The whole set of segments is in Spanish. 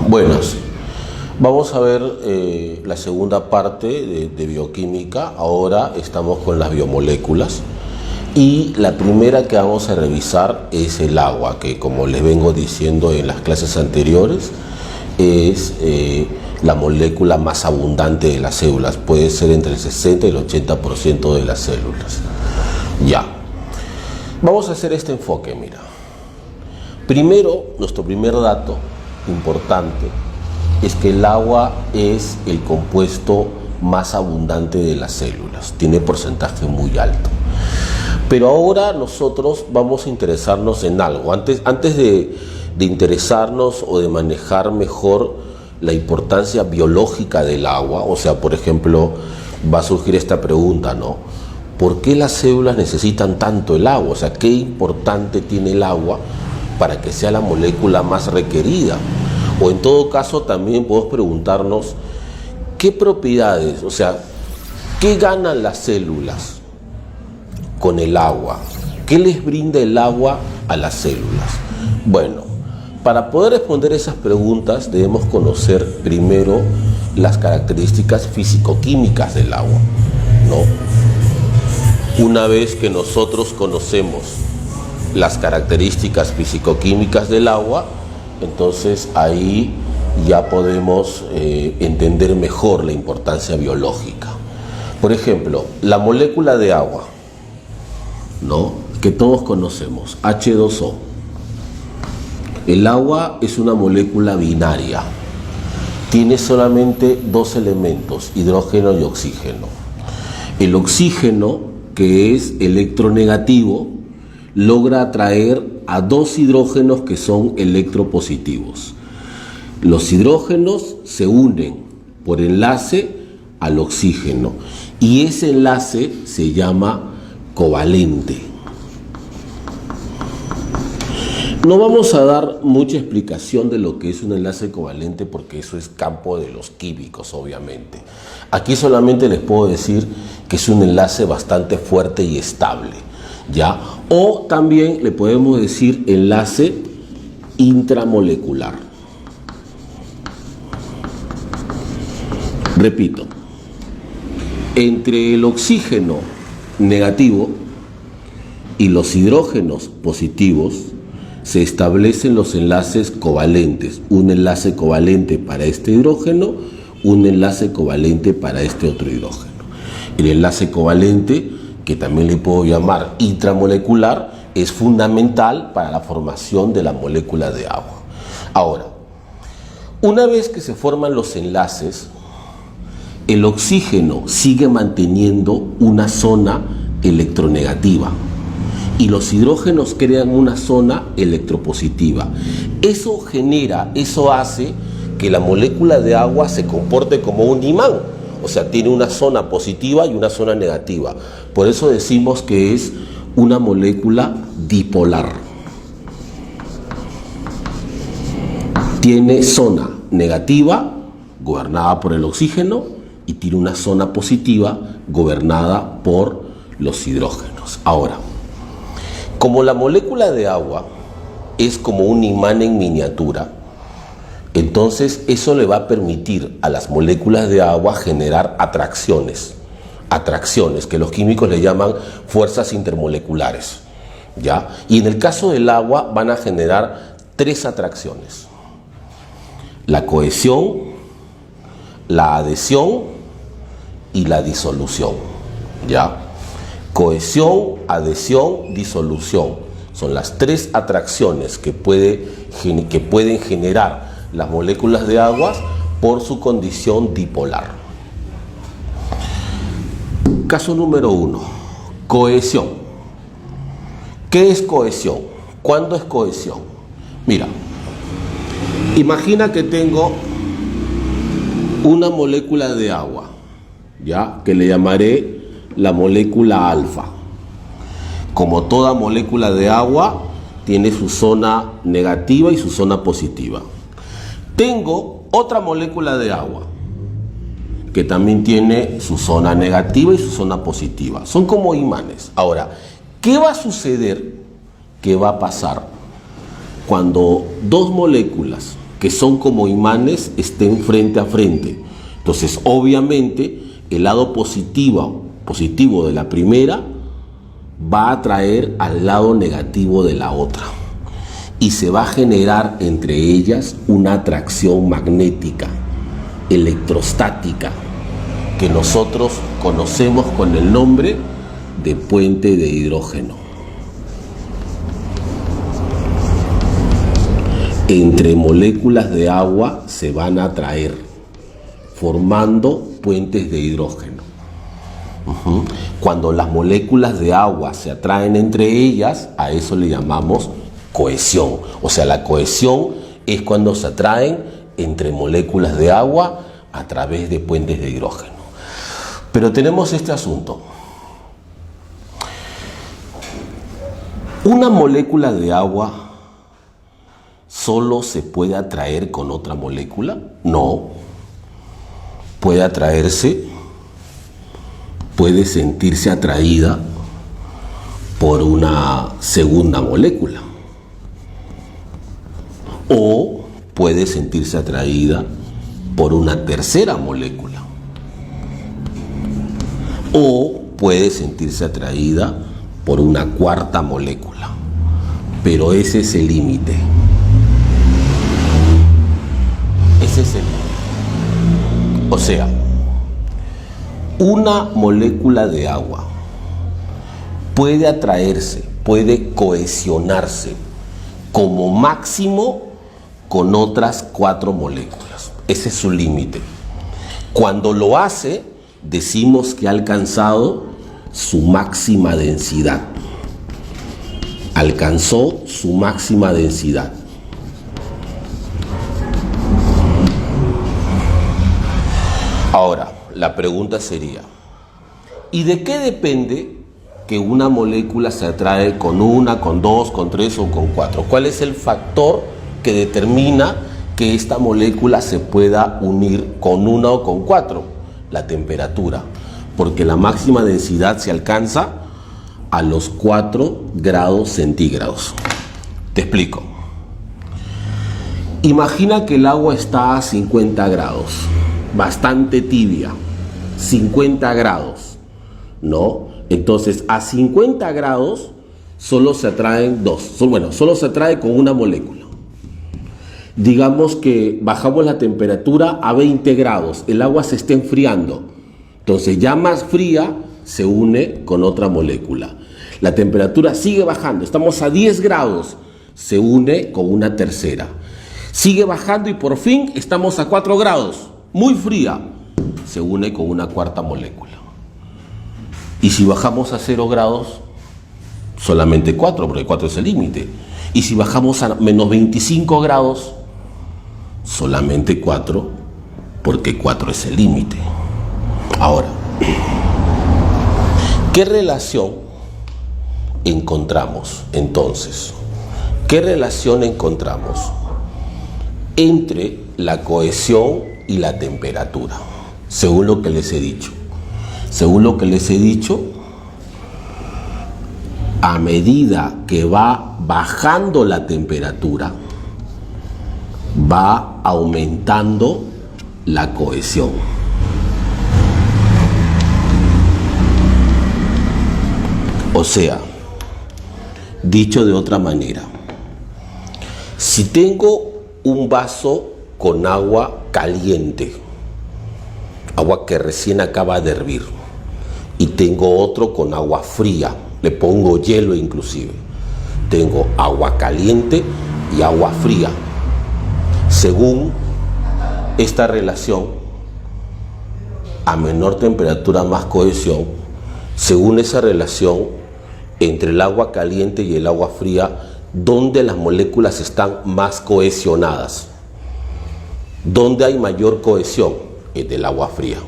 Buenas. Vamos a ver la segunda parte de bioquímica. Ahora estamos con las biomoléculas. Y la primera que vamos a revisar es el agua, que como les vengo diciendo en las clases anteriores, es la molécula más abundante de las células. Puede ser entre el 60 y el 80% de las células. Ya. Vamos a hacer este enfoque, mira. Primero, nuestro primer dato importante es que el agua es el compuesto más abundante de las células. Tiene porcentaje muy alto. Pero ahora nosotros vamos a interesarnos en algo. Antes de interesarnos o de manejar mejor la importancia biológica del agua, o sea, por ejemplo, va a surgir esta pregunta, ¿no? ¿Por qué las células necesitan tanto el agua? O sea, ¿qué importante tiene el agua para que sea la molécula más requerida? O en todo caso también podemos preguntarnos qué propiedades, o sea, ¿qué ganan las células con el agua? ¿Qué les brinda el agua a las células? Bueno, para poder responder esas preguntas debemos conocer primero las características físico-químicas del agua, ¿no? Una vez que nosotros conocemos las características físico-químicas del agua, entonces ahí ya podemos entender mejor la importancia biológica. Por ejemplo, la molécula de agua, ¿no?, que todos conocemos, H2O. El agua es una molécula binaria. Tiene solamente dos elementos, hidrógeno y oxígeno. El oxígeno, que es electronegativo, logra atraer a dos hidrógenos que son electropositivos. Los hidrógenos se unen por enlace al oxígeno y ese enlace se llama covalente. No vamos a dar mucha explicación de lo que es un enlace covalente porque eso es campo de los químicos, obviamente. Aquí solamente les puedo decir que es un enlace bastante fuerte y estable, ¿ya? O también le podemos decir enlace intramolecular. Repito, entre el oxígeno negativo y los hidrógenos positivos se establecen los enlaces covalentes. Un enlace covalente para este hidrógeno, un enlace covalente para este otro hidrógeno. El enlace covalente, que también le puedo llamar intramolecular, es fundamental para la formación de la molécula de agua. Ahora, una vez que se forman los enlaces, el oxígeno sigue manteniendo una zona electronegativa y los hidrógenos crean una zona electropositiva. Eso hace que la molécula de agua se comporte como un imán. O sea, tiene una zona positiva y una zona negativa. Por eso decimos que es una molécula dipolar. Tiene zona negativa, gobernada por el oxígeno, y tiene una zona positiva, gobernada por los hidrógenos. Ahora, como la molécula de agua es como un imán en miniatura, entonces eso le va a permitir a las moléculas de agua generar atracciones que los químicos le llaman fuerzas intermoleculares, ¿ya? Y en el caso del agua van a generar tres atracciones: la cohesión, la adhesión y la disolución, ¿ya? Cohesión, adhesión, disolución son las tres atracciones que pueden generar las moléculas de agua por su condición dipolar. Caso número 1, cohesión. ¿Qué es cohesión? ¿Cuándo es cohesión? Mira, imagina que tengo una molécula de agua, ¿ya?, que le llamaré la molécula alfa. Como toda molécula de agua, tiene su zona negativa y su zona positiva. Tengo otra molécula de agua que también tiene su zona negativa y su zona positiva. Son como imanes. Ahora, ¿qué va a suceder? ¿Qué va a pasar cuando dos moléculas que son como imanes, estén frente a frente. Entonces, obviamente, el lado positivo de la primera va a atraer al lado negativo de la otra. Y se va a generar entre ellas una atracción magnética, electrostática, que nosotros conocemos con el nombre de puente de hidrógeno. Entre moléculas de agua se van a atraer, formando puentes de hidrógeno. Cuando las moléculas de agua se atraen entre ellas, a eso le llamamos cohesión. O sea, la cohesión es cuando se atraen entre moléculas de agua a través de puentes de hidrógeno. Pero tenemos este asunto. Una molécula de agua ¿solo se puede atraer con otra molécula? No. Puede atraerse, puede sentirse atraída por una segunda molécula. O puede sentirse atraída por una tercera molécula. O puede sentirse atraída por una cuarta molécula. Pero ese es el límite. Ese es el límite. O sea, una molécula de agua puede atraerse, puede cohesionarse como máximo con otras 4 moléculas. Ese es su límite. Cuando lo hace, decimos que ha alcanzado su máxima densidad. Alcanzó su máxima densidad. Ahora, la pregunta sería, ¿y de qué depende que una molécula se atrae con una, con 2, con 3 o con 4? ¿Cuál es el factor que determina que esta molécula se pueda unir con 1 o con 4? La temperatura, porque la máxima densidad se alcanza a los 4 grados centígrados. Te explico. Imagina que el agua está a 50 grados. Bastante tibia, 50 grados, ¿no? Entonces, a 50 grados solo se atraen solo se atrae con una molécula. Digamos que bajamos la temperatura a 20 grados, el agua se está enfriando. Entonces, ya más fría se une con otra molécula. La temperatura sigue bajando, estamos a 10 grados, se une con una tercera. Sigue bajando y por fin estamos a 4 grados. Muy fría, se une con una cuarta molécula. Y si bajamos a 0 grados, solamente 4, porque 4 es el límite. Y si bajamos a menos 25 grados, solamente 4, porque 4 es el límite. Ahora, ¿qué relación encontramos entonces? ¿Qué relación encontramos entre la cohesión y la temperatura? Según lo que les he dicho. Según lo que les he dicho, a medida que va bajando la temperatura, va aumentando la cohesión. O sea, dicho de otra manera, si tengo un vaso con agua caliente, agua que recién acaba de hervir, y tengo otro con agua fría, le pongo hielo inclusive, tengo agua caliente y agua fría. Según esta relación, a menor temperatura más cohesión, según esa relación entre el agua caliente y el agua fría, ¿dónde las moléculas están más cohesionadas? ¿Dónde hay mayor cohesión? En el agua fría.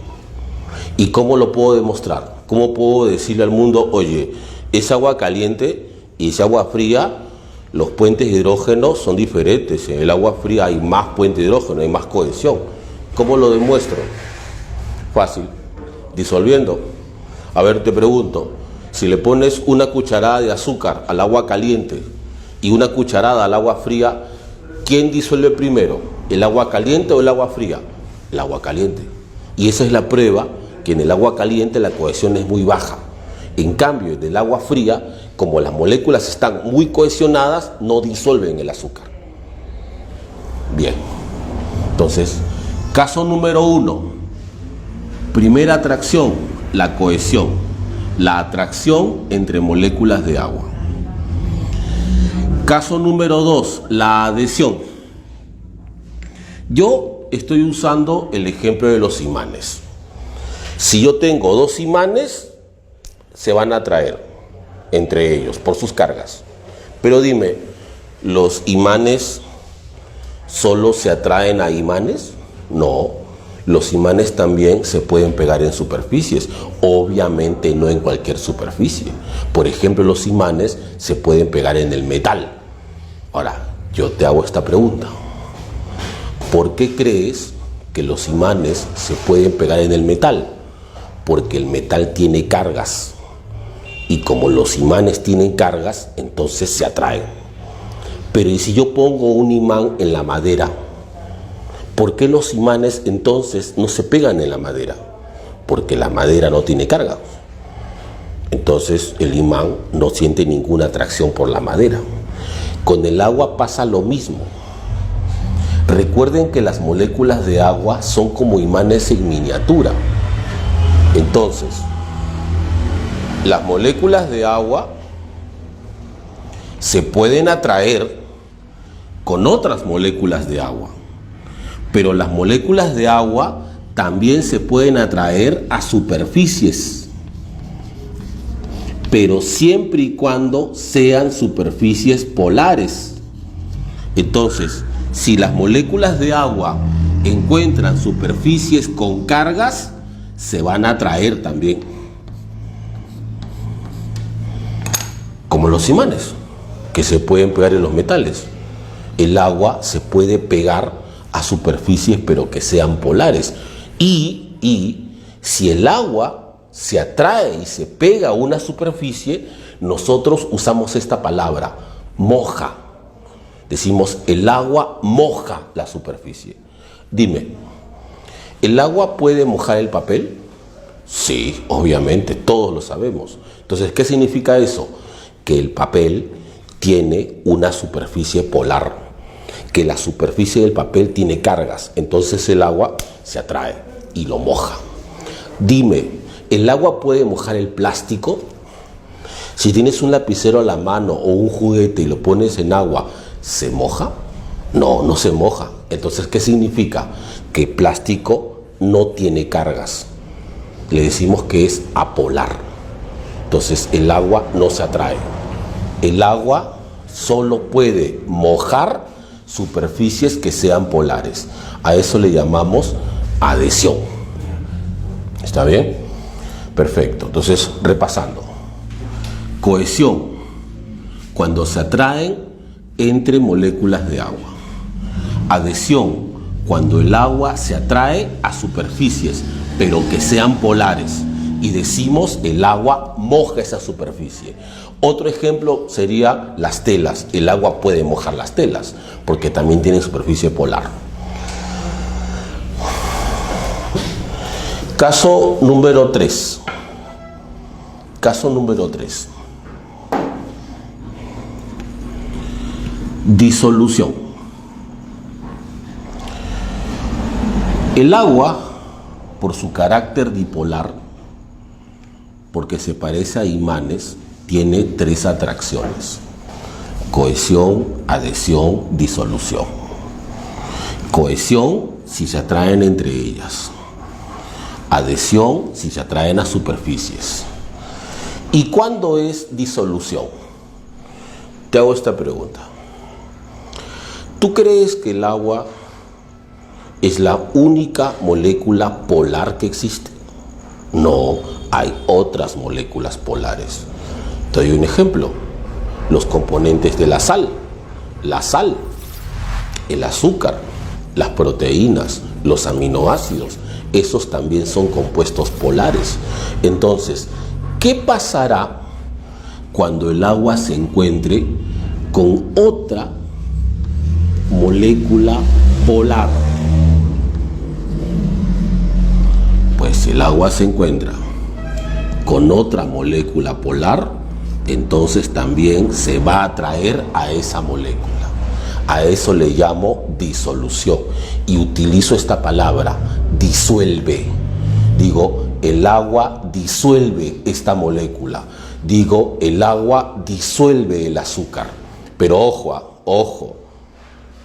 ¿Y cómo lo puedo demostrar? ¿Cómo puedo decirle al mundo, oye, esa agua caliente y esa agua fría, los puentes de hidrógeno son diferentes? En el agua fría hay más puentes de hidrógeno, hay más cohesión. ¿Cómo lo demuestro? Fácil, disolviendo. A ver, te pregunto, si le pones una cucharada de azúcar al agua caliente y una cucharada al agua fría, ¿quién disuelve primero? ¿El agua caliente o el agua fría? El agua caliente. Y esa es la prueba que en el agua caliente la cohesión es muy baja. En cambio, en el agua fría, como las moléculas están muy cohesionadas, no disuelven el azúcar. Bien. Entonces, caso número 1. Primera atracción, la cohesión. La atracción entre moléculas de agua. Caso número 2, la adhesión. Yo estoy usando el ejemplo de los imanes. Si yo tengo 2 imanes, se van a atraer entre ellos por sus cargas. Pero dime, ¿los imanes solo se atraen a imanes? No, los imanes también se pueden pegar en superficies, obviamente no en cualquier superficie. Por ejemplo, los imanes se pueden pegar en el metal. Ahora, yo te hago esta pregunta. ¿Por qué crees que los imanes se pueden pegar en el metal? Porque el metal tiene cargas. Y como los imanes tienen cargas, entonces se atraen. Pero ¿y si yo pongo un imán en la madera? ¿Por qué los imanes entonces no se pegan en la madera? Porque la madera no tiene carga. Entonces el imán no siente ninguna atracción por la madera. Con el agua pasa lo mismo. Recuerden que las moléculas de agua son como imanes en miniatura. Entonces, las moléculas de agua se pueden atraer con otras moléculas de agua, pero las moléculas de agua también se pueden atraer a superficies, pero siempre y cuando sean superficies polares. Entonces, si las moléculas de agua encuentran superficies con cargas, se van a atraer también. Como los imanes, que se pueden pegar en los metales. El agua se puede pegar a superficies, pero que sean polares. Y si el agua se atrae y se pega a una superficie, nosotros usamos esta palabra, moja. Decimos, el agua moja la superficie. Dime, ¿el agua puede mojar el papel? Sí, obviamente, todos lo sabemos. Entonces, ¿qué significa eso? Que el papel tiene una superficie polar, que la superficie del papel tiene cargas, entonces el agua se atrae y lo moja. Dime, ¿el agua puede mojar el plástico? Si tienes un lapicero a la mano o un juguete y lo pones en agua, ¿se moja? No, no se moja. Entonces, ¿qué significa? Que el plástico no tiene cargas. Le decimos que es apolar. Entonces, el agua no se atrae. El agua solo puede mojar superficies que sean polares. A eso le llamamos adhesión. ¿Está bien? Perfecto. Entonces, repasando. Cohesión, cuando se atraen entre moléculas de agua. Adhesión, cuando el agua se atrae a superficies, pero que sean polares. Y decimos, el agua moja esa superficie. Otro ejemplo sería las telas. El agua puede mojar las telas, porque también tienen superficie polar. Caso número 3. Caso número 3. Disolución. El agua, por su carácter dipolar, porque se parece a imanes, tiene 3 atracciones: cohesión, adhesión, disolución. Cohesión, si se atraen entre ellas. Adhesión, si se atraen a superficies. ¿Y cuándo es disolución? Te hago esta pregunta. ¿Tú crees que el agua es la única molécula polar que existe? No, hay otras moléculas polares. Te doy un ejemplo. Los componentes de la sal, el azúcar, las proteínas, los aminoácidos, esos también son compuestos polares. Entonces, ¿qué pasará cuando el agua se encuentre con otra molécula polar. Pues si el agua se encuentra con otra molécula polar, entonces también se va a atraer a esa molécula. A eso le llamo disolución y utilizo esta palabra, disuelve. Digo, el agua disuelve esta molécula. Digo, el agua disuelve el azúcar. Pero ojo,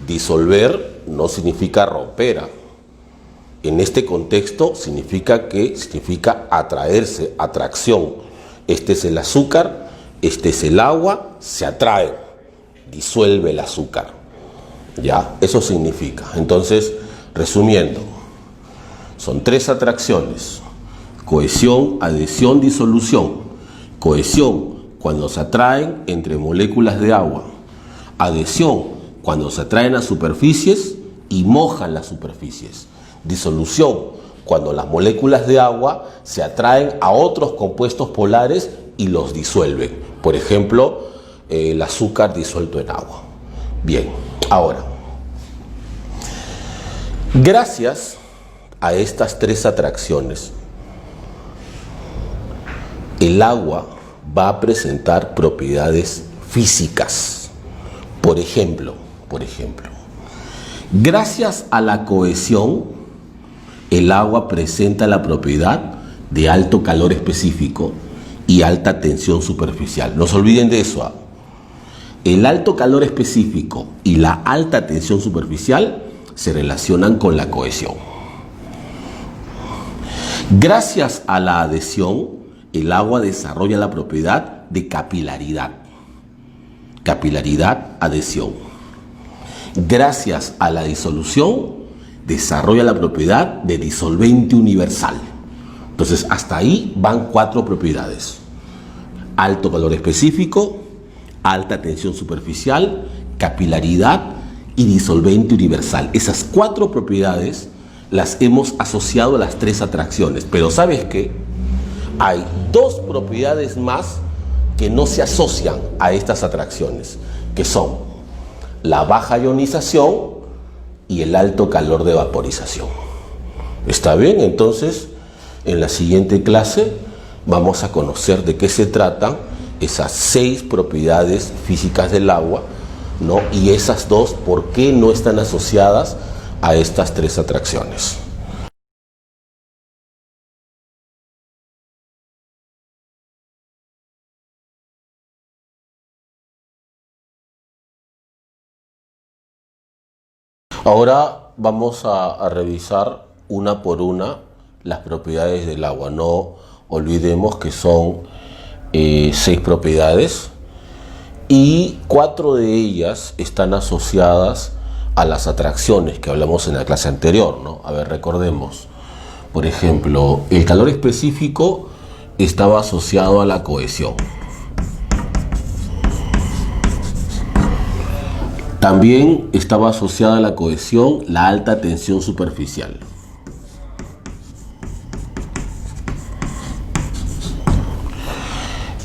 disolver no significa romper. En este contexto significa atraerse, atracción. Este es el azúcar, este es el agua, se atrae, disuelve el azúcar. ¿Ya? Eso significa. Entonces, resumiendo, son tres atracciones: cohesión, adhesión, disolución. Cohesión, cuando se atraen entre moléculas de agua. Adhesión, cuando se atraen a superficies y mojan las superficies. Disolución, cuando las moléculas de agua se atraen a otros compuestos polares y los disuelven. Por ejemplo, el azúcar disuelto en agua. Bien, ahora, gracias a estas tres atracciones, el agua va a presentar propiedades físicas. Por ejemplo, gracias a la cohesión, el agua presenta la propiedad de alto calor específico y alta tensión superficial. No se olviden de eso. El alto calor específico y la alta tensión superficial se relacionan con la cohesión. Gracias a la adhesión, el agua desarrolla la propiedad de capilaridad. Capilaridad, adhesión. Gracias a la disolución, desarrolla la propiedad de disolvente universal. Entonces, hasta ahí van 4 propiedades: alto calor específico, alta tensión superficial, capilaridad y disolvente universal. Esas 4 propiedades las hemos asociado a las 3 atracciones. Pero ¿sabes qué? Hay 2 propiedades más que no se asocian a estas atracciones, que son la baja ionización y el alto calor de vaporización. ¿Está bien? Entonces, en la siguiente clase vamos a conocer de qué se tratan esas 6 propiedades físicas del agua, ¿no? Y esas 2, ¿por qué no están asociadas a estas 3 atracciones? Ahora vamos a revisar una por una las propiedades del agua. No olvidemos que son 6 propiedades y 4 de ellas están asociadas a las atracciones que hablamos en la clase anterior, ¿no? A ver, recordemos. Por ejemplo, el calor específico estaba asociado a la cohesión. También estaba asociada a la cohesión la alta tensión superficial.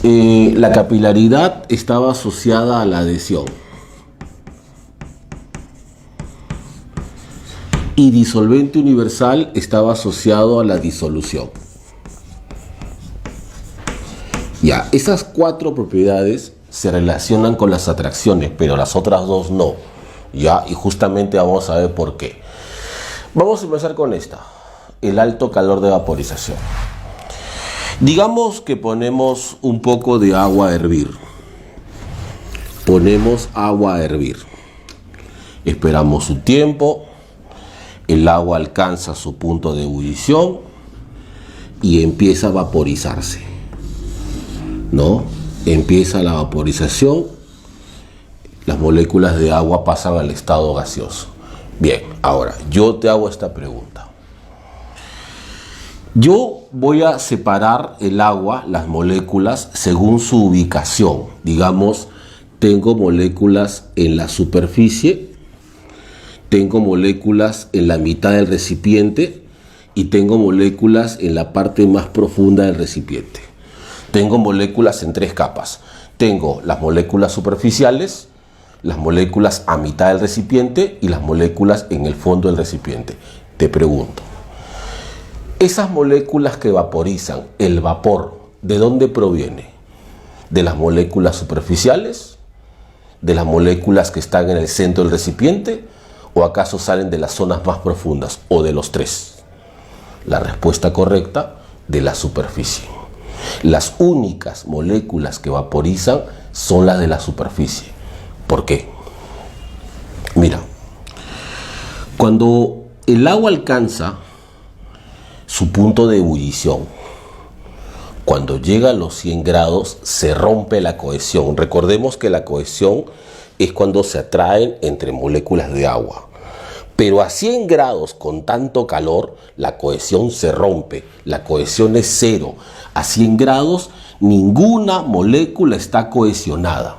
La capilaridad estaba asociada a la adhesión. Y disolvente universal estaba asociado a la disolución. Ya, esas 4 propiedades se relacionan con las atracciones, pero las otras 2 no. Ya, y justamente vamos a ver por qué. Vamos a empezar con esta, el alto calor de vaporización. Digamos que ponemos un poco de agua a hervir. Ponemos agua a hervir. Esperamos su tiempo. El agua alcanza su punto de ebullición y empieza a vaporizarse, ¿no? Empieza la vaporización, las moléculas de agua pasan al estado gaseoso. Bien, ahora yo te hago esta pregunta. Yo voy a separar el agua, las moléculas, según su ubicación. Digamos, tengo moléculas en la superficie, tengo moléculas en la mitad del recipiente y tengo moléculas en la parte más profunda del recipiente. Tengo moléculas en 3 capas. Tengo las moléculas superficiales, las moléculas a mitad del recipiente y las moléculas en el fondo del recipiente. Te pregunto, esas moléculas que vaporizan el vapor, ¿de dónde proviene? ¿De las moléculas superficiales? ¿De las moléculas que están en el centro del recipiente? ¿O acaso salen de las zonas más profundas? ¿O de los tres? La respuesta correcta, de la superficie. Las únicas moléculas que vaporizan son las de la superficie. ¿Por qué? Mira, cuando el agua alcanza su punto de ebullición, cuando llega a los 100 grados, se rompe la cohesión. Recordemos que la cohesión es cuando se atraen entre moléculas de agua. Pero a 100 grados, con tanto calor, la cohesión se rompe. La cohesión es cero. A 100 grados, ninguna molécula está cohesionada,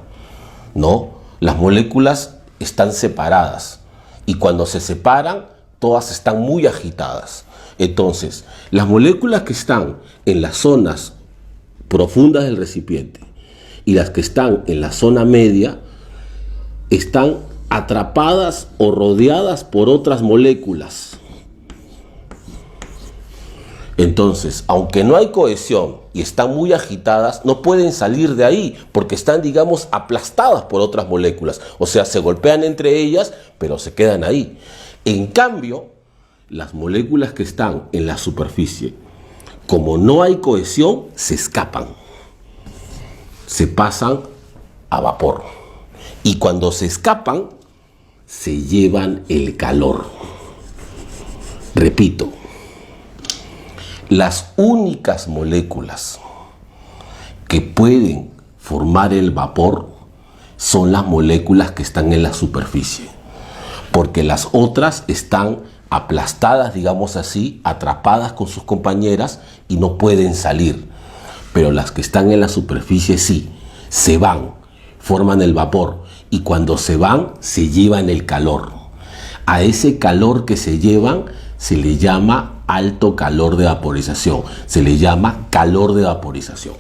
¿no? Las moléculas están separadas. Y cuando se separan, todas están muy agitadas. Entonces, las moléculas que están en las zonas profundas del recipiente y las que están en la zona media están atrapadas o rodeadas por otras moléculas. Entonces, aunque no hay cohesión y están muy agitadas, no pueden salir de ahí porque están, digamos, aplastadas por otras moléculas. O sea, se golpean entre ellas, pero se quedan ahí. En cambio, las moléculas que están en la superficie, como no hay cohesión, se escapan. Se pasan a vapor. Y cuando se escapan, se llevan el calor. Repito, las únicas moléculas que pueden formar el vapor son las moléculas que están en la superficie, porque las otras están aplastadas, digamos así, atrapadas con sus compañeras y no pueden salir. Pero las que están en la superficie sí, se van, forman el vapor y cuando se van, se llevan el calor. A ese calor que se llevan se le llama alto calor de vaporización, se le llama calor de vaporización.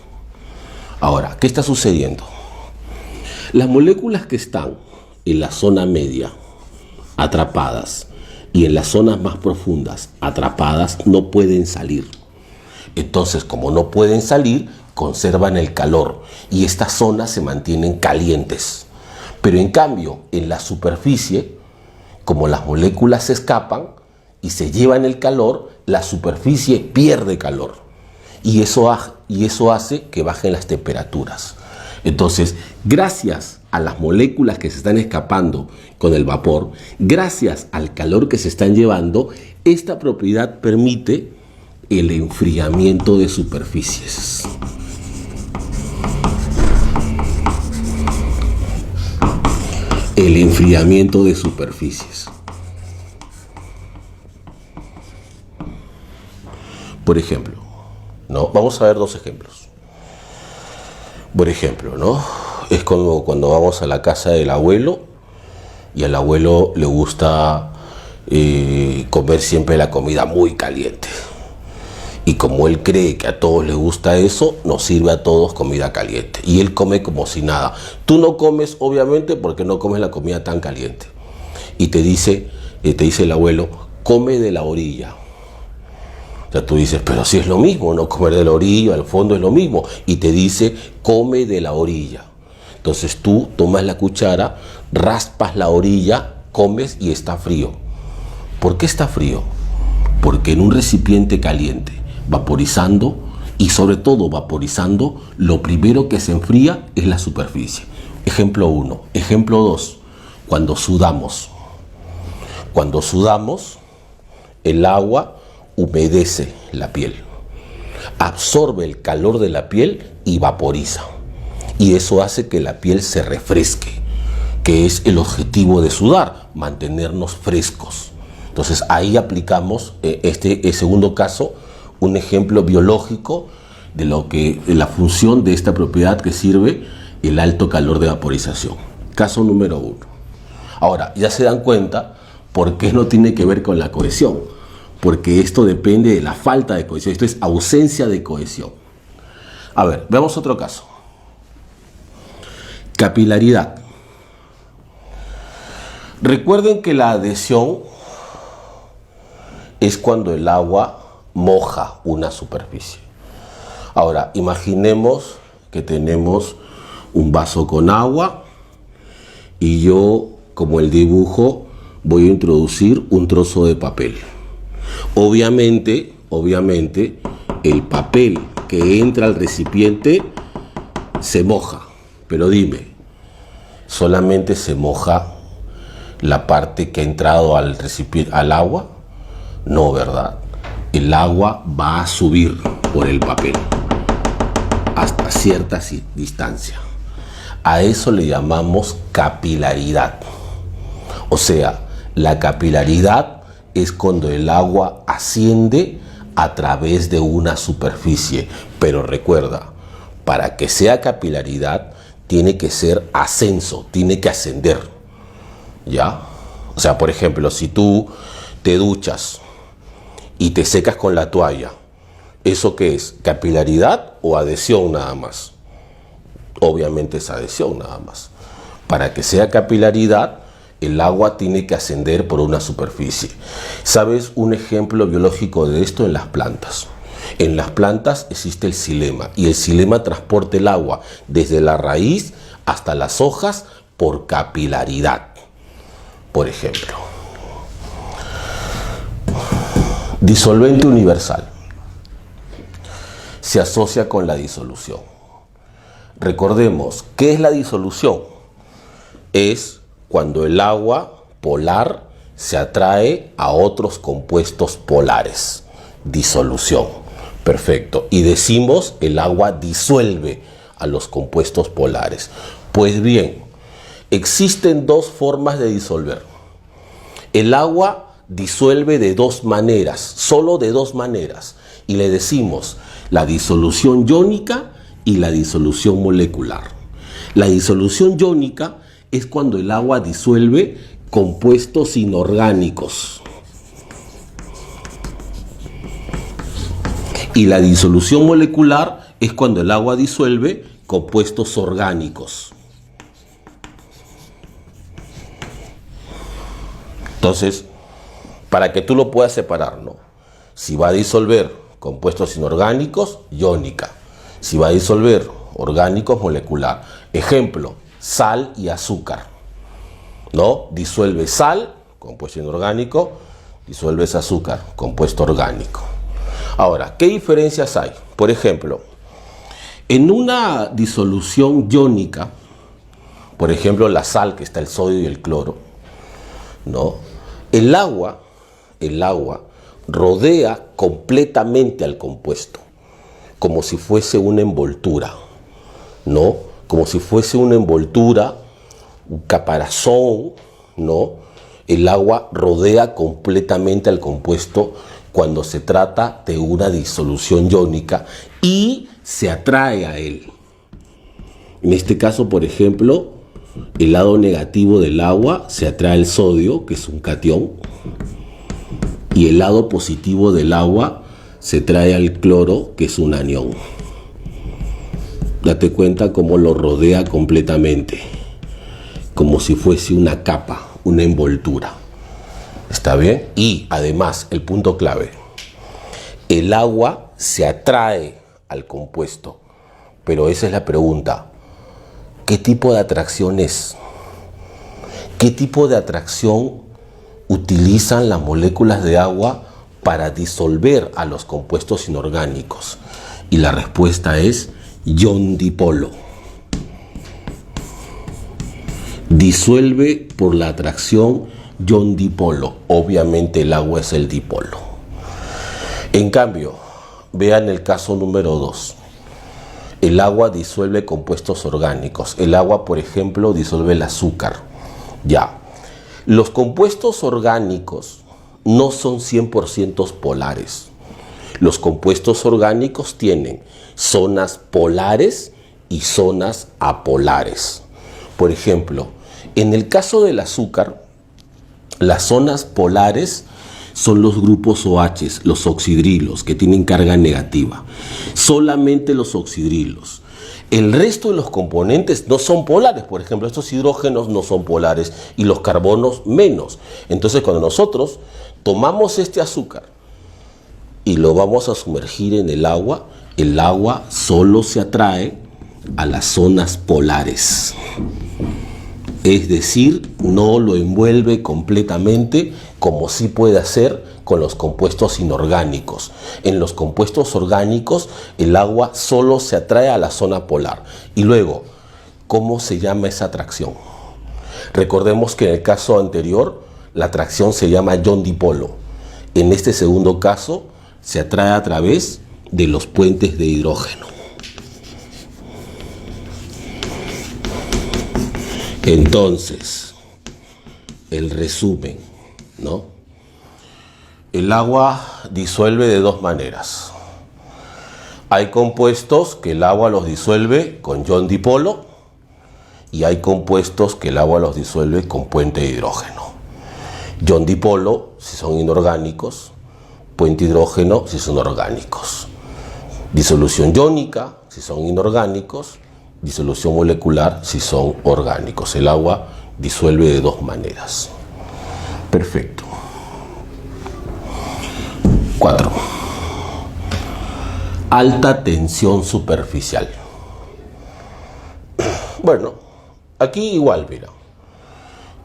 Ahora, ¿qué está sucediendo? Las moléculas que están en la zona media, atrapadas, y en las zonas más profundas, atrapadas, no pueden salir. Entonces, como no pueden salir, conservan el calor y estas zonas se mantienen calientes. Pero en cambio, en la superficie, como las moléculas se escapan y se llevan el calor, la superficie pierde calor. Y eso hace que bajen las temperaturas. Entonces, gracias a las moléculas que se están escapando con el vapor, gracias al calor que se están llevando, esta propiedad permite el enfriamiento de superficies. El enfriamiento de superficies. Por ejemplo, ¿no? Vamos a ver dos ejemplos. Por ejemplo, ¿no? Es como cuando vamos a la casa del abuelo y al abuelo le gusta comer siempre la comida muy caliente. Y como él cree que a todos les gusta eso, nos sirve a todos comida caliente. Y él come como si nada. Tú no comes, obviamente, porque no comes la comida tan caliente. Y te dice el abuelo, come de la orilla. O sea, tú dices, pero si es lo mismo, no comer de la orilla, al fondo es lo mismo. Y te dice, come de la orilla. Entonces tú tomas la cuchara, raspas la orilla, comes y está frío. ¿Por qué está frío? Porque en un recipiente caliente, vaporizando y sobre todo vaporizando, lo primero que se enfría es la superficie. Ejemplo 1. Ejemplo 2. Cuando sudamos. Cuando sudamos, el agua humedece la piel, absorbe el calor de la piel y vaporiza. Y eso hace que la piel se refresque, que es el objetivo de sudar, mantenernos frescos. Entonces ahí aplicamos el segundo caso, un ejemplo biológico de la función de esta propiedad que sirve el alto calor de vaporización. Caso número 1. Ahora, ya se dan cuenta por qué no tiene que ver con la cohesión, porque esto depende de la falta de cohesión, esto es ausencia de cohesión. A ver, veamos otro caso. Capilaridad. Recuerden que la adhesión es cuando el agua moja una superficie. Ahora, imaginemos que tenemos un vaso con agua y yo, como el dibujo, voy a introducir un trozo de papel. Obviamente, el papel que entra al recipiente se moja. Pero dime, ¿solamente se moja la parte que ha entrado al recipiente, al agua? No, ¿verdad? El agua va a subir por el papel hasta cierta distancia. A eso le llamamos capilaridad. O sea, la capilaridad es cuando el agua asciende a través de una superficie. Pero recuerda, para que sea capilaridad, tiene que ser ascenso, tiene que ascender. ¿Ya? O sea, por ejemplo, si tú te duchas y te secas con la toalla, ¿eso qué es? ¿Capilaridad o adhesión nada más? Obviamente es adhesión nada más. Para que sea capilaridad, el agua tiene que ascender por una superficie. ¿Sabes un ejemplo biológico de esto? En las plantas. En las plantas existe el xilema y el xilema transporta el agua desde la raíz hasta las hojas por capilaridad. Por ejemplo, disolvente universal se asocia con la disolución. Recordemos, ¿qué es la disolución? Es cuando el agua polar se atrae a otros compuestos polares. Disolución. Perfecto. Y decimos el agua disuelve a los compuestos polares. Pues bien, existen dos formas de disolver. El agua disuelve de dos maneras, solo de dos maneras. Y le decimos la disolución iónica y la disolución molecular. La disolución iónica es cuando el agua disuelve compuestos inorgánicos. Y la disolución molecular es cuando el agua disuelve compuestos orgánicos. Entonces, para que tú lo puedas separar, ¿no? Si va a disolver compuestos inorgánicos, iónica. Si va a disolver orgánicos, molecular. Ejemplo, sal y azúcar, ¿no? Disuelve sal, compuesto inorgánico, disuelves azúcar, compuesto orgánico. Ahora, ¿qué diferencias hay? Por ejemplo, en una disolución iónica, por ejemplo, la sal, que está el sodio y el cloro, ¿no? El agua rodea completamente al compuesto, como si fuese una envoltura, ¿no? Como si fuese una envoltura, un caparazón, ¿no? El agua rodea completamente al compuesto cuando se trata de una disolución iónica y se atrae a él. En este caso, por ejemplo, el lado negativo del agua se atrae al sodio, que es un catión, y el lado positivo del agua se trae al cloro, que es un anión. Date cuenta cómo lo rodea completamente, como si fuese una capa, una envoltura. ¿Está bien? Y además, el punto clave, el agua se atrae al compuesto, pero esa es la pregunta. ¿Qué tipo de atracción es? ¿Qué tipo de atracción utilizan las moléculas de agua para disolver a los compuestos inorgánicos? Y la respuesta es ion dipolo. Disuelve por la atracción ion dipolo. Obviamente el agua es el dipolo. En cambio, vean el caso número 2. El agua disuelve compuestos orgánicos. El agua, por ejemplo, disuelve el azúcar. Ya. Los compuestos orgánicos no son 100% polares. Los compuestos orgánicos tienen zonas polares y zonas apolares. Por ejemplo, en el caso del azúcar, las zonas polares son los grupos OH, los oxidrilos, que tienen carga negativa. Solamente los oxidrilos. El resto de los componentes no son polares. Por ejemplo, estos hidrógenos no son polares y los carbonos menos. Entonces, cuando nosotros tomamos este azúcar y lo vamos a sumergir en el agua solo se atrae a las zonas polares. Es decir, no lo envuelve completamente como sí puede hacer con los compuestos inorgánicos. En los compuestos orgánicos el agua solo se atrae a la zona polar. Y luego, ¿cómo se llama esa atracción? Recordemos que en el caso anterior la atracción se llama ion-dipolo. En este segundo caso se atrae a través de los puentes de hidrógeno. Entonces, el resumen, ¿no? El agua disuelve de dos maneras. Hay compuestos que el agua los disuelve con ion-dipolo y hay compuestos que el agua los disuelve con puente de hidrógeno. Ion-dipolo si son inorgánicos, puente de hidrógeno si son orgánicos. Disolución iónica si son inorgánicos, disolución molecular si son orgánicos. El agua disuelve de dos maneras. Perfecto. 4. Alta tensión superficial. Bueno, aquí igual, mira.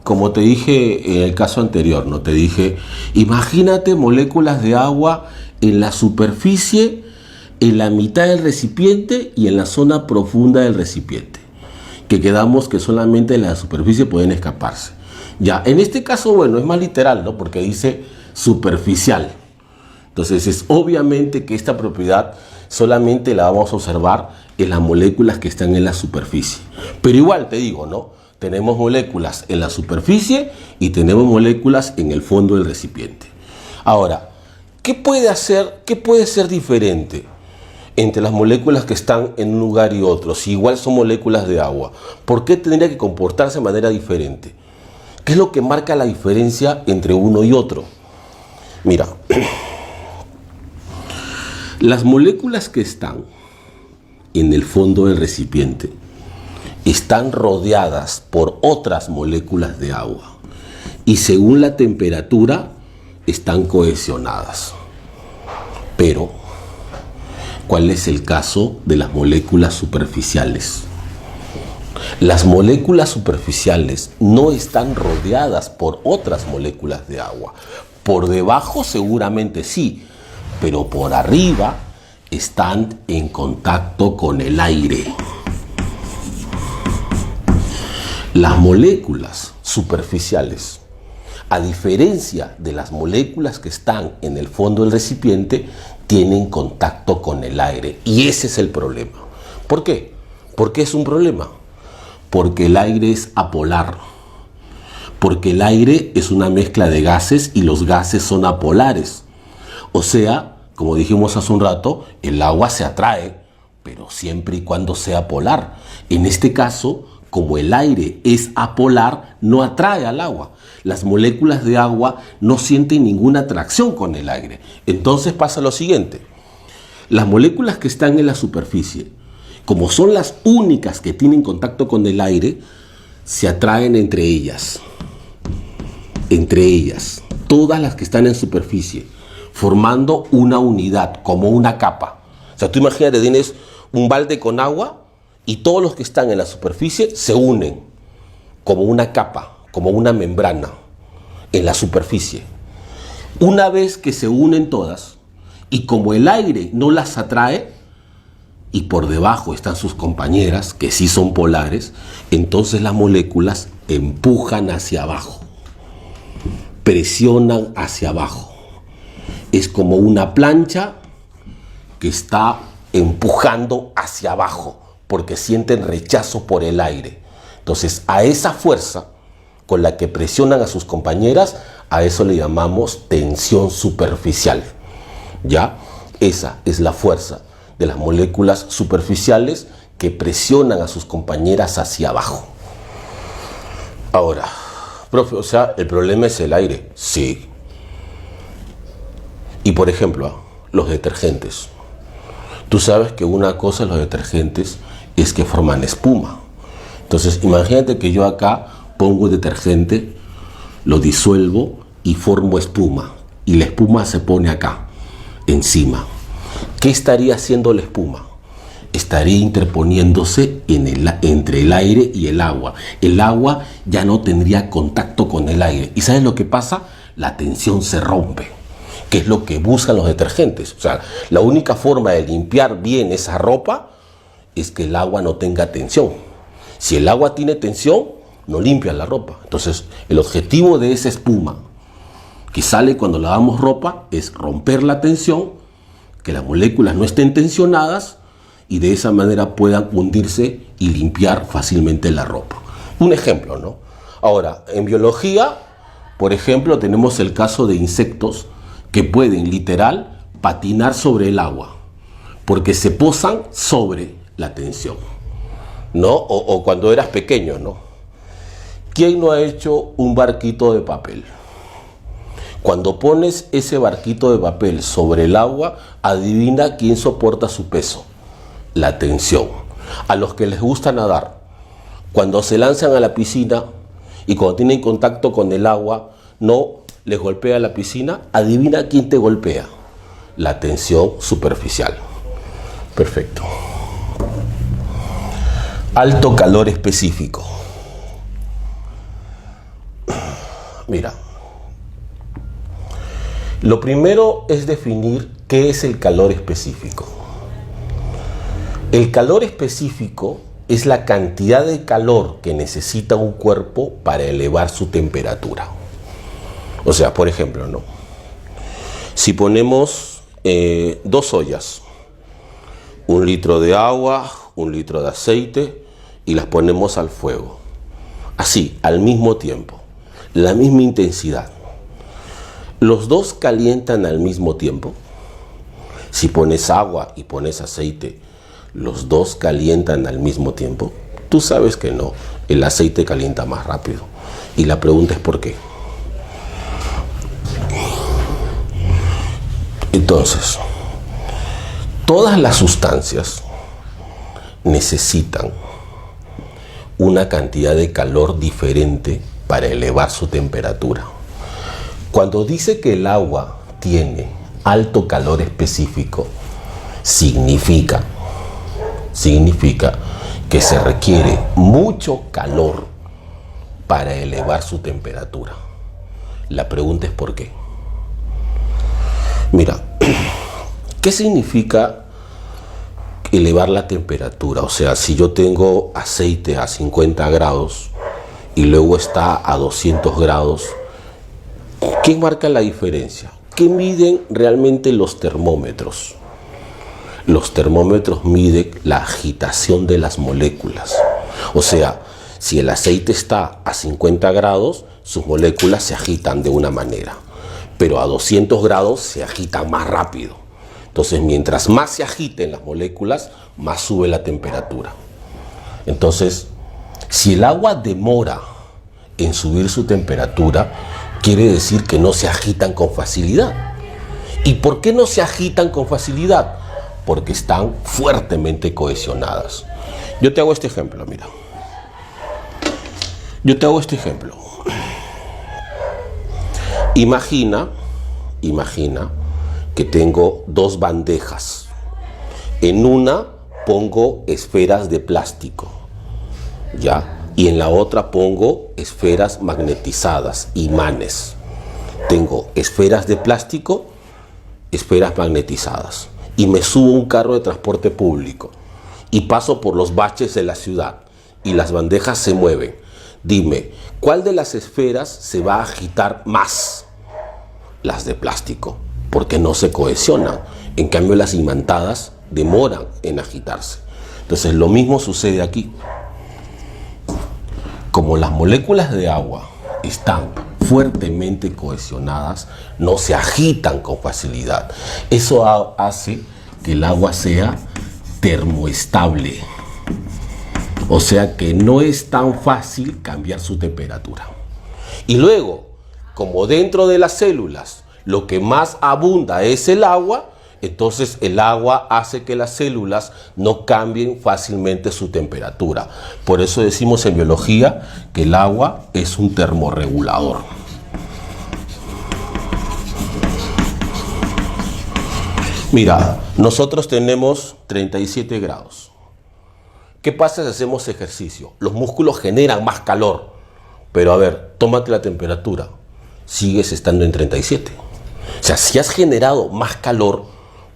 Como te dije en el caso anterior, ¿no? Te dije, imagínate moléculas de agua en la superficie, en la mitad del recipiente y en la zona profunda del recipiente. Que quedamos que solamente en la superficie pueden escaparse. Ya, en este caso, bueno, es más literal, ¿no? Porque dice superficial. Entonces es obviamente que esta propiedad solamente la vamos a observar en las moléculas que están en la superficie. Pero igual te digo, ¿no? Tenemos moléculas en la superficie y tenemos moléculas en el fondo del recipiente. Ahora, ¿qué puede ser diferente entre las moléculas que están en un lugar y otro? Si igual son moléculas de agua, ¿por qué tendría que comportarse de manera diferente? ¿Qué es lo que marca la diferencia entre uno y otro? Mira, las moléculas que están en el fondo del recipiente están rodeadas por otras moléculas de agua y según la temperatura están cohesionadas. Pero, ¿cuál es el caso de las moléculas superficiales? Las moléculas superficiales no están rodeadas por otras moléculas de agua. Por debajo seguramente sí, pero por arriba están en contacto con el aire. Las moléculas superficiales, a diferencia de las moléculas que están en el fondo del recipiente, tienen contacto con el aire. Y ese es el problema. ¿Por qué? ¿Por qué es un problema? Porque el aire es apolar. Porque el aire es una mezcla de gases y los gases son apolares. O sea, como dijimos hace un rato, el agua se atrae, pero siempre y cuando sea polar. En este caso, como el aire es apolar, no atrae al agua. Las moléculas de agua no sienten ninguna atracción con el aire. Entonces pasa lo siguiente. Las moléculas que están en la superficie, como son las únicas que tienen contacto con el aire, se atraen entre ellas. Entre ellas, todas las que están en superficie, formando una unidad, como una capa. O sea, tú imagínate, tienes un balde con agua y todos los que están en la superficie se unen como una capa, como una membrana en la superficie. Una vez que se unen todas y como el aire no las atrae y por debajo están sus compañeras que sí son polares, entonces las moléculas empujan hacia abajo, presionan hacia abajo. Es como una plancha que está empujando hacia abajo porque sienten rechazo por el aire. Entonces, a esa fuerza con la que presionan a sus compañeras, a eso le llamamos tensión superficial. ¿Ya? Esa es la fuerza de las moléculas superficiales que presionan a sus compañeras hacia abajo. Ahora, profe, o sea, ¿el problema es el aire? Sí. Y por ejemplo, los detergentes. Tú sabes que una cosa es los detergentes es que forman espuma. Entonces, imagínate que yo acá pongo detergente, lo disuelvo y formo espuma. Y la espuma se pone acá, encima. ¿Qué estaría haciendo la espuma? Estaría interponiéndose entre el aire y el agua. El agua ya no tendría contacto con el aire. ¿Y sabes lo que pasa? La tensión se rompe, que es lo que buscan los detergentes. O sea, la única forma de limpiar bien esa ropa es que el agua no tenga tensión. Si el agua tiene tensión, no limpia la ropa. Entonces, el objetivo de esa espuma que sale cuando lavamos ropa es romper la tensión, que las moléculas no estén tensionadas y de esa manera puedan hundirse y limpiar fácilmente la ropa. Un ejemplo, ¿no? Ahora, en biología, por ejemplo, tenemos el caso de insectos que pueden literal patinar sobre el agua porque se posan sobre la tensión, ¿no? O cuando eras pequeño, ¿no? ¿Quién no ha hecho un barquito de papel? Cuando pones ese barquito de papel sobre el agua, adivina quién soporta su peso. La tensión. A los que les gusta nadar, cuando se lanzan a la piscina y cuando tienen contacto con el agua, no les golpea la piscina, adivina quién te golpea. La tensión superficial. Perfecto. Alto calor específico. Mira, lo primero es definir qué es el calor específico. El calor específico es la cantidad de calor que necesita un cuerpo para elevar su temperatura. O sea, por ejemplo, ¿no? Si ponemos 2 ollas, 1 litro de agua, 1 litro de aceite y las ponemos al fuego. Así, al mismo tiempo, la misma intensidad. Los dos calientan al mismo tiempo. Si pones agua y pones aceite, ¿los dos calientan al mismo tiempo? Tú sabes que no, el aceite calienta más rápido. Y la pregunta es ¿por qué? Entonces, todas las sustancias necesitan una cantidad de calor diferente para elevar su temperatura. Cuando dice que el agua tiene alto calor específico, significa que se requiere mucho calor para elevar su temperatura. La pregunta es ¿por qué? Mira, ¿qué significa elevar la temperatura? O sea, si yo tengo aceite a 50 grados y luego está a 200 grados, ¿qué marca la diferencia? ¿Qué miden realmente los termómetros? Los termómetros miden la agitación de las moléculas. O sea, si el aceite está a 50 grados, sus moléculas se agitan de una manera, pero a 200 grados se agitan más rápido. Entonces, mientras más se agiten las moléculas, más sube la temperatura. Entonces, si el agua demora en subir su temperatura, quiere decir que no se agitan con facilidad. ¿Y por qué no se agitan con facilidad? Porque están fuertemente cohesionadas. Yo te hago este ejemplo, mira. Yo te hago este ejemplo. Imagina que tengo 2 bandejas. En una pongo esferas de plástico, ¿ya? Y en la otra pongo esferas magnetizadas, imanes. Tengo esferas de plástico, esferas magnetizadas. Y me subo a un carro de transporte público y paso por los baches de la ciudad y las bandejas se mueven. Dime, ¿cuál de las esferas se va a agitar más? Las de plástico, porque no se cohesionan. En cambio, las imantadas demoran en agitarse. Entonces, lo mismo sucede aquí. Como las moléculas de agua están fuertemente cohesionadas, no se agitan con facilidad. Eso hace que el agua sea termoestable. O sea que no es tan fácil cambiar su temperatura. Y luego, como dentro de las células lo que más abunda es el agua, Entonces el agua hace que las células no cambien fácilmente su temperatura. Por eso decimos en biología que el agua es un termorregulador. Mira, nosotros tenemos 37 grados. ¿Qué pasa si hacemos ejercicio? Los músculos generan más calor. Pero a ver, tómate la temperatura. Sigues estando en 37. O sea, si has generado más calor,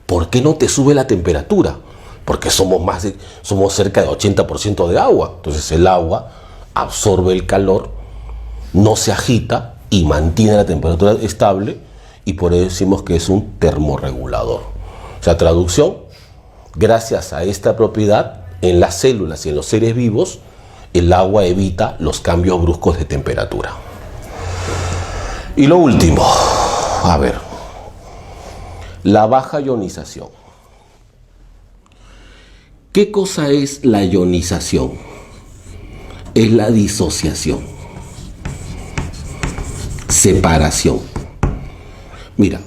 ¿por qué no te sube la temperatura? Porque somos cerca de 80% de agua. Entonces el agua absorbe el calor, no se agita y mantiene la temperatura estable, y por eso decimos que es un termorregulador. O sea, traducción, gracias a esta propiedad en las células y en los seres vivos, el agua evita los cambios bruscos de temperatura. Y lo último, a ver, la baja ionización. ¿Qué cosa es la ionización? Es la disociación, separación. Mira,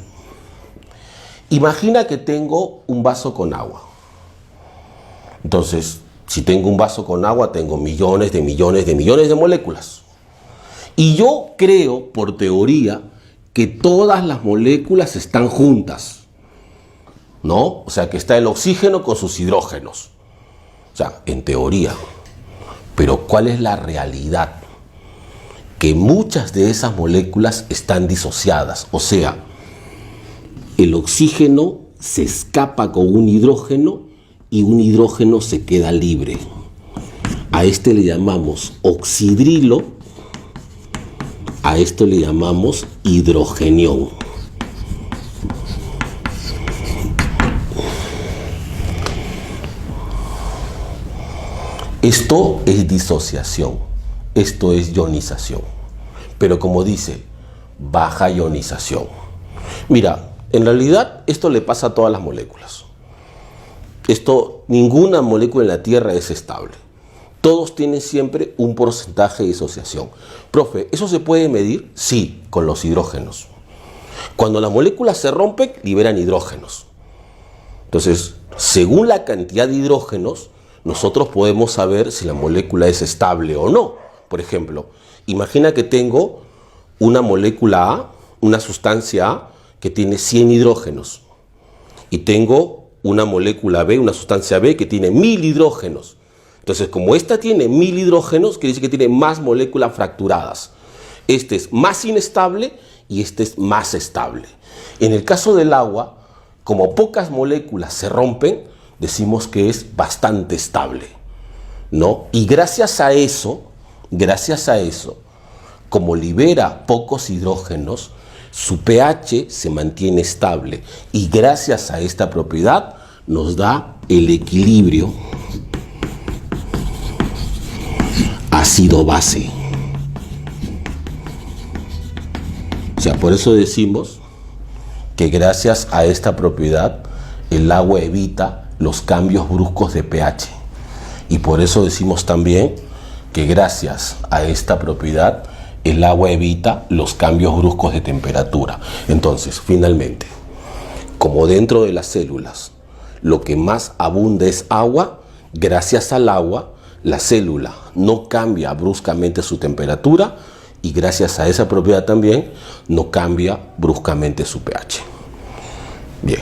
imagina que tengo un vaso con agua. Entonces, si tengo un vaso con agua, tengo millones de moléculas. Y yo creo, por teoría, que todas las moléculas están juntas, ¿no? O sea, que está el oxígeno con sus hidrógenos. O sea, en teoría. Pero ¿cuál es la realidad? Que muchas de esas moléculas están disociadas. O sea, el oxígeno se escapa con un hidrógeno y un hidrógeno se queda libre. A este le llamamos oxidrilo, a esto le llamamos hidrogenión. Esto es disociación, esto es ionización. Pero como dice, baja ionización. Mira, en realidad esto le pasa a todas las moléculas. Ninguna molécula en la Tierra es estable. Todos tienen siempre un porcentaje de disociación. Profe, ¿eso se puede medir? Sí, con los hidrógenos. Cuando las moléculas se rompen, liberan hidrógenos. Entonces, según la cantidad de hidrógenos, nosotros podemos saber si la molécula es estable o no. Por ejemplo, imagina que tengo una molécula A, una sustancia A, que tiene 100 hidrógenos. Y tengo una molécula B, una sustancia B, que tiene 1000 hidrógenos. Entonces, como esta tiene 1000 hidrógenos, quiere decir que tiene más moléculas fracturadas. Este es más inestable y este es más estable. En el caso del agua, como pocas moléculas se rompen, decimos que es bastante estable, ¿no? Y gracias a eso, como libera pocos hidrógenos, su pH se mantiene estable. Y gracias a esta propiedad nos da el equilibrio ácido-base. O sea, por eso decimos que gracias a esta propiedad el agua evita los cambios bruscos de pH. Y por eso decimos también que gracias a esta propiedad el agua evita los cambios bruscos de temperatura. Entonces, finalmente, como dentro de las células lo que más abunda es agua, gracias al agua la célula no cambia bruscamente su temperatura y gracias a esa propiedad también no cambia bruscamente su pH. Bien.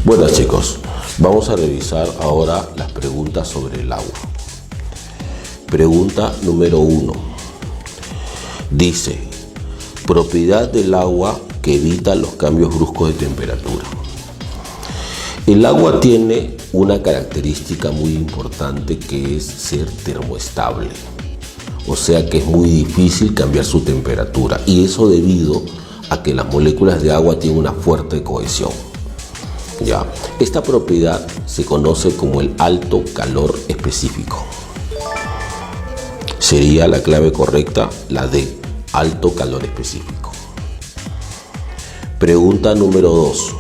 Bueno, chicos, vamos a revisar ahora las preguntas sobre el agua. Pregunta número 1. Dice, propiedad del agua que evita los cambios bruscos de temperatura. El agua tiene una característica muy importante que es ser termoestable. O sea que es muy difícil cambiar su temperatura. Y eso debido a que las moléculas de agua tienen una fuerte cohesión. Ya. Esta propiedad se conoce como el alto calor específico. Sería la clave correcta la D, alto calor específico. Pregunta número 2.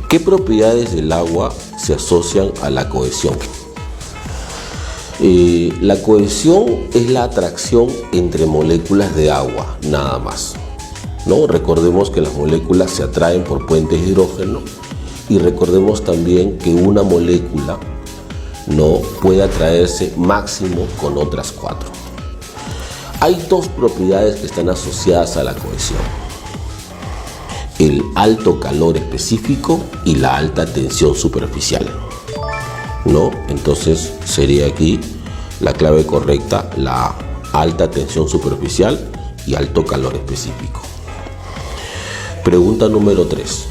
¿Qué propiedades del agua se asocian a la cohesión? La cohesión es la atracción entre moléculas de agua, nada más, ¿no? Recordemos que las moléculas se atraen por puentes de hidrógeno y recordemos también que una molécula no puede atraerse máximo con otras 4. Hay 2 propiedades que están asociadas a la cohesión: el alto calor específico y la alta tensión superficial, ¿no? Entonces sería aquí la clave correcta, la alta tensión superficial y alto calor específico. Pregunta número 3.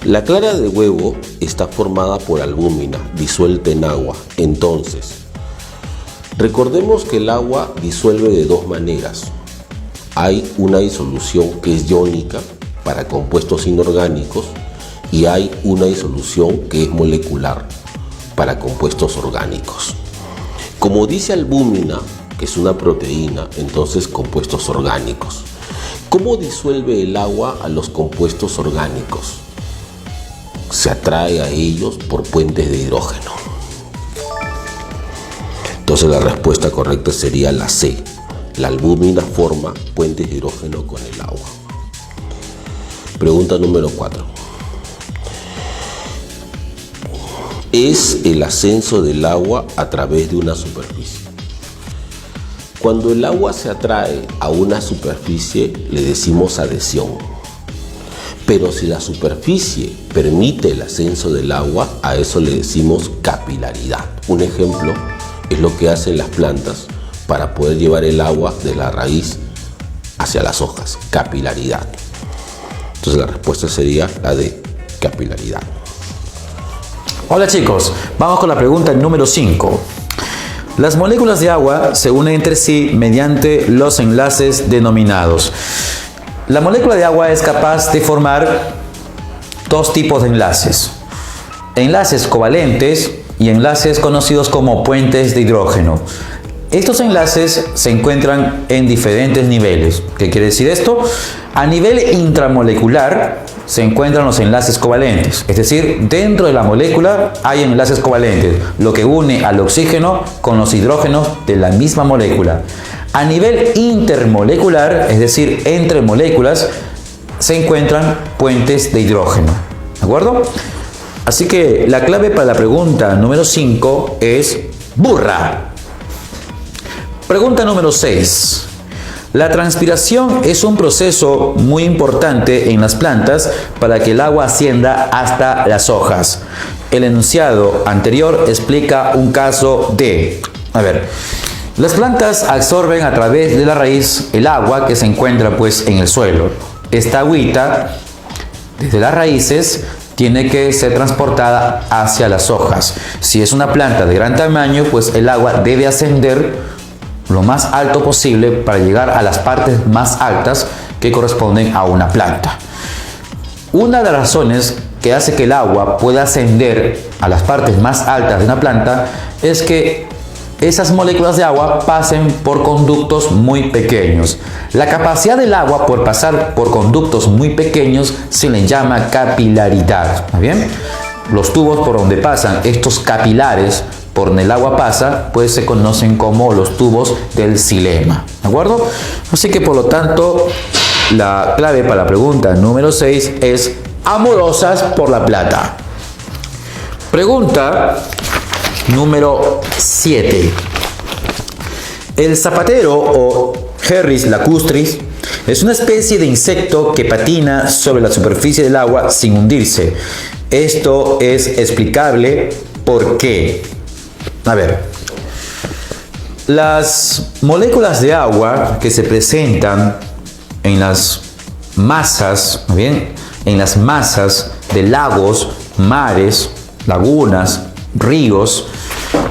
La clara de huevo está formada por albúmina disuelta en agua. Entonces, recordemos que el agua disuelve de 2 maneras. Hay una disolución que es iónica para compuestos inorgánicos y hay una disolución que es molecular para compuestos orgánicos. Como dice albúmina, que es una proteína, entonces compuestos orgánicos. ¿Cómo disuelve el agua a los compuestos orgánicos? Se atrae a ellos por puentes de hidrógeno. Entonces la respuesta correcta sería la C. La albúmina forma puentes de hidrógeno con el agua. Pregunta número 4. Es el ascenso del agua a través de una superficie. Cuando el agua se atrae a una superficie le decimos adhesión. Pero si la superficie permite el ascenso del agua, a eso le decimos capilaridad. Un ejemplo es lo que hacen las plantas para poder llevar el agua de la raíz hacia las hojas, capilaridad. Entonces la respuesta sería la de capilaridad. Hola chicos, vamos con la pregunta número 5. Las moléculas de agua se unen entre sí mediante los enlaces denominados. La molécula de agua es capaz de formar 2 tipos de enlaces: enlaces covalentes y enlaces conocidos como puentes de hidrógeno. Estos enlaces se encuentran en diferentes niveles. ¿Qué quiere decir esto? A nivel intramolecular se encuentran los enlaces covalentes, es decir, dentro de la molécula hay enlaces covalentes, lo que une al oxígeno con los hidrógenos de la misma molécula. A nivel intermolecular, es decir, entre moléculas, se encuentran puentes de hidrógeno. ¿De acuerdo? Así que la clave para la pregunta número 5 es burra. Pregunta número 6. La transpiración es un proceso muy importante en las plantas para que el agua ascienda hasta las hojas. El enunciado anterior explica un caso de... las plantas absorben a través de la raíz el agua que se encuentra pues en el suelo. Esta agüita, desde las raíces, tiene que ser transportada hacia las hojas. Si es una planta de gran tamaño, pues el agua debe ascender lo más alto posible para llegar a las partes más altas que corresponden a una planta. Una de las razones que hace que el agua pueda ascender a las partes más altas de una planta es que esas moléculas de agua pasen por conductos muy pequeños. La capacidad del agua por pasar por conductos muy pequeños se le llama capilaridad. ¿Está bien? Los tubos por donde pasan estos capilares, por donde el agua pasa, pues se conocen como los tubos del xilema. ¿De acuerdo? Así que por lo tanto, la clave para la pregunta número 6 es amorosas por la plata. Pregunta número 7. El zapatero o Herris lacustris es una especie de insecto que patina sobre la superficie del agua sin hundirse. Esto es explicable ¿por qué? Las moléculas de agua que se presentan en las masas, ¿bien? En las masas de lagos, mares, lagunas, ríos,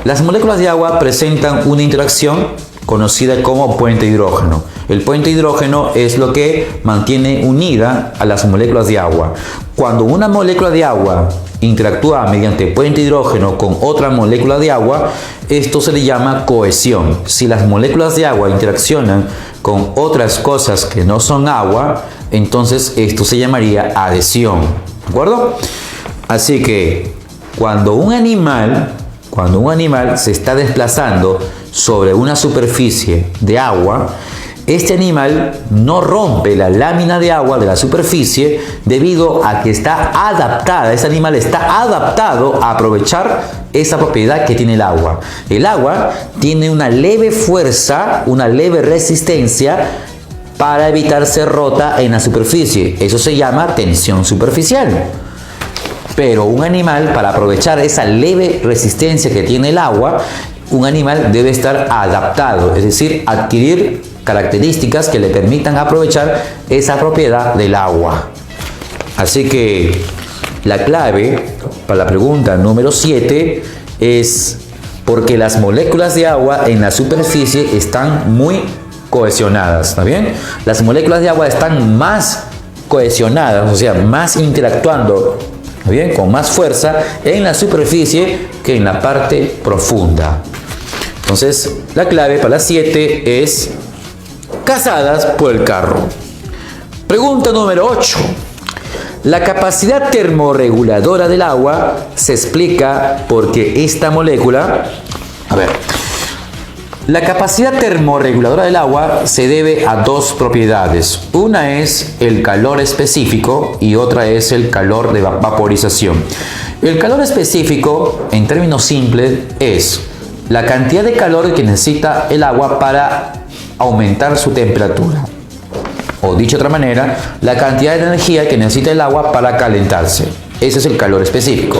las moléculas de agua presentan una interacción conocida como puente de hidrógeno. El puente de hidrógeno es lo que mantiene unida a las moléculas de agua. Cuando una molécula de agua interactúa mediante puente de hidrógeno con otra molécula de agua, esto se le llama cohesión. Si las moléculas de agua interaccionan con otras cosas que no son agua, entonces esto se llamaría adhesión. ¿De acuerdo? Así que cuando un animal se está desplazando sobre una superficie de agua, este animal no rompe la lámina de agua de la superficie debido a que está adaptada. Este animal está adaptado a aprovechar esa propiedad que tiene el agua. El agua tiene una leve fuerza, una leve resistencia para evitar ser rota en la superficie. Eso se llama tensión superficial. Pero un animal, para aprovechar esa leve resistencia que tiene el agua, un animal debe estar adaptado, es decir, adquirir características que le permitan aprovechar esa propiedad del agua. Así que la clave para la pregunta número 7 es porque las moléculas de agua en la superficie están muy cohesionadas, ¿está bien? Las moléculas de agua están más cohesionadas, o sea, más interactuando, ¿está bien?, con más fuerza en la superficie que en la parte profunda. Entonces, la clave para la 7 es cazadas por el carro. Pregunta número 8. La capacidad termorreguladora del agua se explica porque esta molécula... La capacidad termorreguladora del agua se debe a dos propiedades. Una es el calor específico y otra es el calor de vaporización. El calor específico, en términos simples, es la cantidad de calor que necesita el agua para aumentar su temperatura. O dicho de otra manera, la cantidad de energía que necesita el agua para calentarse. Ese es el calor específico.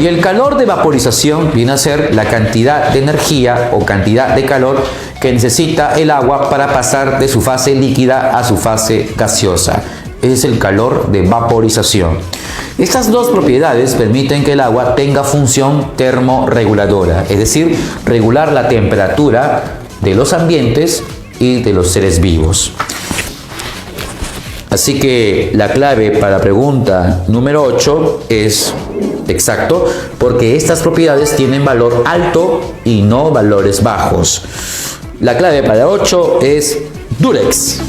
Y el calor de vaporización viene a ser la cantidad de energía o cantidad de calor que necesita el agua para pasar de su fase líquida a su fase gaseosa. Ese es el calor de vaporización. Estas dos propiedades permiten que el agua tenga función termorreguladora, es decir, regular la temperatura de los ambientes y de los seres vivos. Así que la clave para la pregunta número 8 es exacto, porque estas propiedades tienen valor alto y no valores bajos. La clave para 8 es Durex.